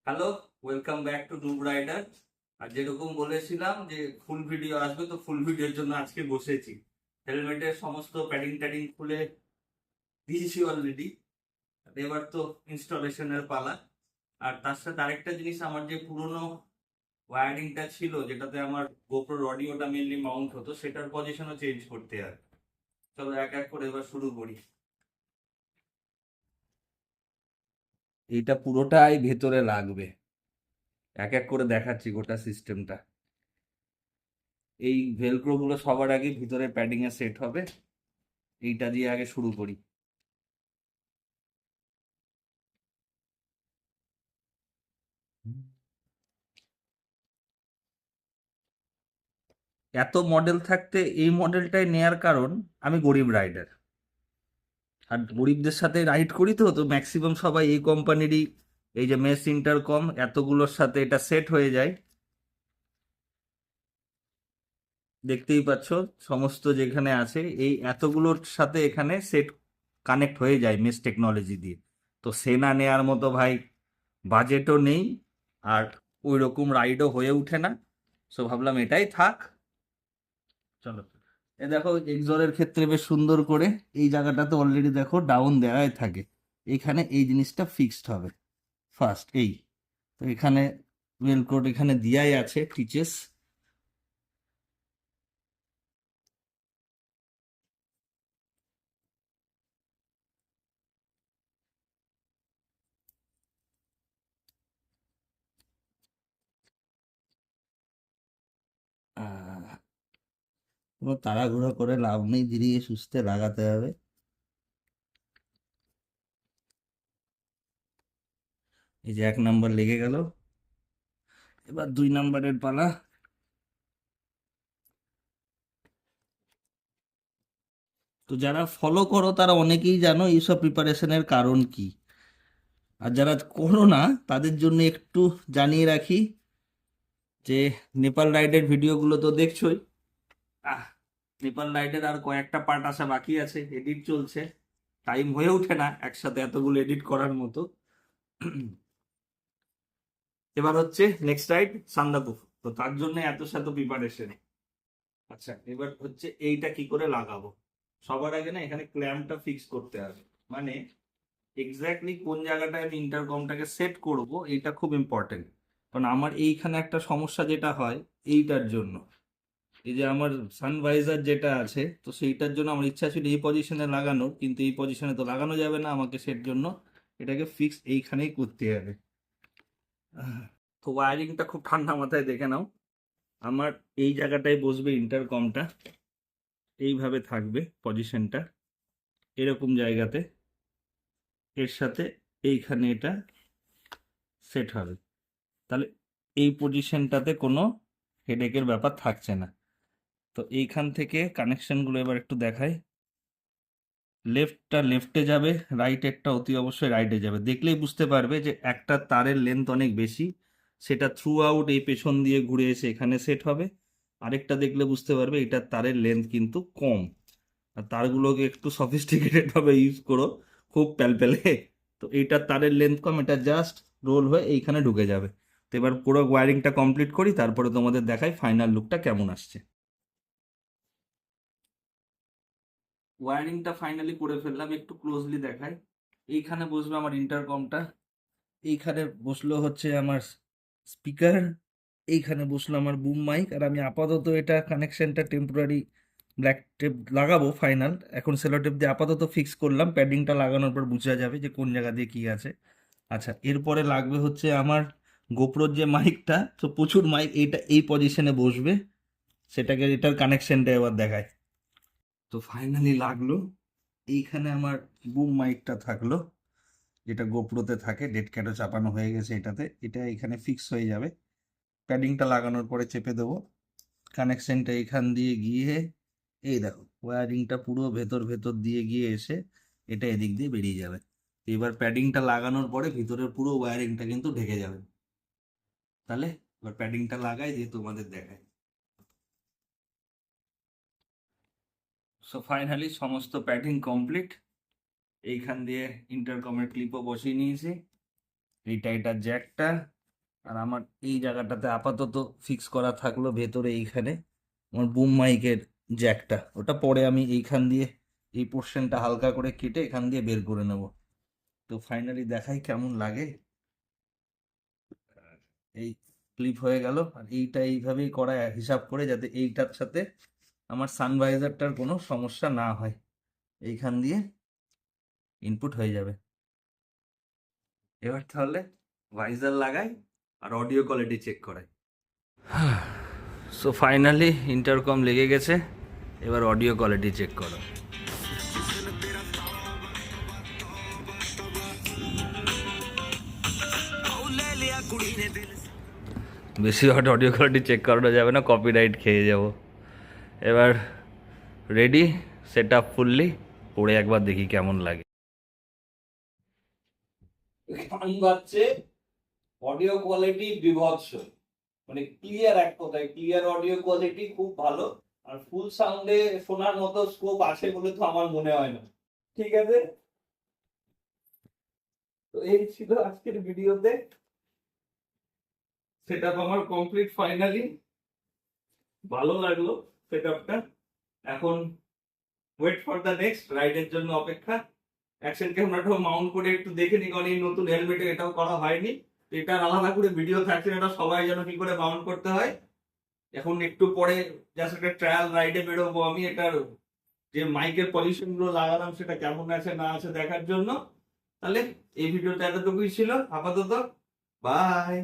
Hello, welcome back to noob rider. আর যেরকম বলেছিলাম যে ফুল ভিডিও আসবে, তো ফুল ভিডিওর জন্য আজকে বসেছি। হেলমেটের সমস্ত প্যাডিং ট্যাডিং খুলে দিয়েছি অলরেডি। এবার তো ইনস্টলেশনের পালা। আর তার সাথে আরেকটা জিনিস, আমার যে পুরোনো ওয়্যারিংটা ছিল, যেটাতে আমার গোপ্রোর অডিওটা মেনলি মাউন্ট হতো, সেটার পজিশনও চেঞ্জ করতে হয়। চলো এক এক করে এবার শুরু করি। এইটা পুরোটাই ভেতরে লাগবে, এক এক করে দেখাচ্ছি গোটা সিস্টেমটা। এই ভেলক্রো গুলো সবার আগে ভিতরে প্যাডিং এ সেট হবে। এইটা দিয়ে আগে শুরু করি। এত মডেল থাকতে এই মডেলটাই নেয়ার কারণ, আমি গরিব রাইডার। আর গরিবদের সাথে রাইড করি, তো তো ম্যাক্সিমাম সবাই এই কোম্পানিরই, এই যে মেস ইন্টারকম এতগুলোর সাথে এটা সেট হয়ে যায়। দেখতেই পাচ্ছ সমস্ত যেখানে আছে এই এতগুলোর সাথে এখানে সেট কানেক্ট হয়ে যায় মেস টেকনোলজি দিয়ে। তো সে না নেয়ার মতো ভাই বাজেটও নেই, আর ওই রকম রাইডও হয়ে ওঠে না। সো ভাবলাম এটাই থাক। চলো, এ দেখো এক্সরের ক্ষেত্রে বেশ সুন্দর করে এই জায়গাটাতে অলরেডি দেখো ডাউন দেওয়াই থাকে। এখানে এই জিনিসটা ফিক্সড হবে ফার্স্ট। এই তো এখানে ওয়েলক্রোড এখানে দিয়াই আছে টিচেস। কোনো তাড়াহুড়ো করে লাভ নেই, ধীরে সুস্থে লাগাতে হবে। এই যে 1 নাম্বার লেগে গেল, এবার 2 নাম্বারের পালা। তো যারা ফলো করো তারা অনেকেই জানো এইসব প্রিপারেশনের কারণ কি। আর যারা করো না তাদের জন্য একটু জানিয়ে রাখি যে নেপাল রাইডের ভিডিওগুলো তো দেখছোই। আহ নেপাল রাইডের আর কয়েকটা পার্ট আসা বাকি আছে, এডিট চলছে। টাইম হয়ে ওঠে না একসাথে এতগুলো এডিট করার মতো। এবার হচ্ছে নেক্সট রাইড সান্দাকফু, তো তার জন্য এত প্রিপারেশন। আচ্ছা, এবার হচ্ছে এইটা কি করে লাগাবো। সবার আগে না এখানে ক্ল্যাম্পটা ফিক্স করতে হবে। মানে এক্স্যাক্টলি কোন জায়গাটায় আমি ইন্টারকমটাকে সেট করব, এটা খুব ইম্পর্টেন্ট। কারণ আমার এইখানে একটা সমস্যা যেটা হয় এইটার জন্য, এই যে আমার সানভাইজার যেটা আছে, তো সেইটার জন্য আমার ইচ্ছা ছিল এই পজিশনে লাগানোর, কিন্তু এই পজিশনে তো লাগানো যাবে না, আমাকে সেট জন্য এটাকে ফিক্স এইখানেই করতে হবে। তো ওয়ারিংটা খুব ঠান্ডা মাথায় দেখে নাও। আমার এই জায়গাটায় বসবে ইন্টারকমটা, এইভাবে থাকবে পজিশনটা এরকম জায়গাতে। এর সাথে এইখানে এটা সেট হবে। তাহলে এই পজিশনটাতে কোনো হেডেকের ব্যাপার থাকছে না। তো এইখান থেকে কানেকশনগুলো এবার একটু দেখাই। লেফটটা লেফটে যাবে, রাইটেরটা অতি অবশ্যই রাইটে যাবে। দেখলেই বুঝতে পারবে যে একটা তারের লেন্থ অনেক বেশি, সেটা থ্রু আউট এই পেছন দিয়ে ঘুরে এসে এখানে সেট হবে। আরেকটা দেখলে বুঝতে পারবে এটার তারের লেন্থ কিন্তু কম। আর তারগুলোকে একটু সফিস্টিকেটেড ভাবে ইউজ করো, খুব প্যালপ্যালে। তো এইটার তারের লেন্থ কম, এটা জাস্ট রোল হয়ে এইখানে ঢুকে যাবে। তো এবার পুরো ওয়ারিংটা কমপ্লিট করি, তারপরে তোমাদের দেখাই ফাইনাল লুকটা কেমন আসছে। ওয়ারিংটা ফাইনালি করে ফেললাম, একটু ক্লোজলি দেখাই। এইখানে বসবে আমার ইন্টারকমটা, এইখানে বসলো হচ্ছে আমার স্পিকার, এইখানে বসলো আমার বুম মাইক। আর আমি আপাতত এটা কানেকশনটা টেম্পোরারি ব্ল্যাক টেপ লাগাবো ফাইনাল। এখন সেলো টেপ দিয়ে আপাতত ফিক্স করলাম, প্যাডিংটা লাগানোর পর বোঝা যাবে যে কোন জায়গা দিয়ে কি আছে। আচ্ছা, এরপরে লাগবে হচ্ছে আমার গোপ্রোর যে মাইকটা, তো প্রচুর মাইক এইটা এই পজিশনে বসবে। সেটাকে এটার কানেকশনটা এবার দেখায়। তো ফাইনালি লাগলো, এইখানে আমার বুম মাইকটা থাকলো, যেটা গোপ্রোতে থাকে। ডেড ক্যাটও চাপানো হয়ে গেছে এটাতে, এটা এখানে ফিক্স হয়ে যাবে। প্যাডিংটা লাগানোর পরে চেপে দেবো, কানেকশনটা এখান দিয়ে গিয়ে এই দেখো ওয়্যারিংটা পুরো ভেতর ভেতর দিয়ে গিয়ে এসে এটা এদিক দিয়ে বেরিয়ে যাবে। তো এবার প্যাডিংটা লাগানোর পরে ভিতরের পুরো ওয়্যারিংটা কিন্তু ঢেকে যাবে। তাহলে এবার প্যাডিংটা লাগাই দিয়ে তোমাদের দেখাই। সো ফাইনালি সমস্ত প্যাডিং কমপ্লিট। এইখান দিয়ে ইন্টারকমের ক্লিপও বসিয়ে নিয়েছি। এইটা এটার জ্যাকটা, আর আমার এই জায়গাটাতে আপাতত ফিক্স করা থাকলো ভেতরে এইখানে আমার বুম মাইকের জ্যাকটা, ওটা পরে আমি এইখান দিয়ে এই পোর্শনটা হালকা করে কেটে এখান দিয়ে বের করে নেব। তো ফাইনালি দেখাই কেমন লাগে। এই ক্লিপ হয়ে গেল, আর এইটা এইভাবেই করা হিসাব করে যাতে এইটার সাথে আমার সানভাইজারটার কোনো সমস্যা না হয়। এইখান দিয়ে ইনপুট হয়ে যাবে। এবার তাহলে ভাইজার লাগাই আর অডিও কোয়ালিটি চেক করাই। সো ফাইনালি ইন্টারকম লেগে গেছে, এবার অডিও কোয়ালিটি চেক করো। বেশি অডিও কোয়ালিটি চেক করানো যাবে না, কপিরাইট খেয়ে যাব। এবার রেডি, সেট আপ ফুললি, পড়ে একবার দেখি কেমন লাগে। গান বাজছে, অডিও কোয়ালিটি বিভৎস, মানে ক্লিয়ার, এক কথায় ক্লিয়ার অডিও কোয়ালিটি খুব ভালো। আর ফুল সাউন্ডে শোনার মতো স্কোপ আছে বলে তো আমার মনে হয় না। ঠিক আছে, তো এই ছিল আজকের ভিডিওতে। সেটআপ আমার কমপ্লিট ফাইনালি, ভালো লাগলো সেটআপটা। এখন ওয়েট ফর দ্য নেক্সট রাইডের জন্য অপেক্ষা। অ্যাকশন ক্যামেরাটাও মাউন্ট করে একটু দেখে নি, কারণ এই নতুন হেলমেটে এটাও করা হয়নি। এটার আলাদা করে ভিডিও থাকছে, এটা সবাই যেন কি করে মাউন্ট করতে হয়। এখন একটু পরে জাস্ট একটা ট্রায়াল রাইডে বেরোবো আমি, এটার যে মাইকের পজিশন গুলো লাগালাম সেটা কেমন আছে না আছে দেখার জন্য। তাহলে এই ভিডিওটা এতটুকুই ছিল আপাতত। বাই।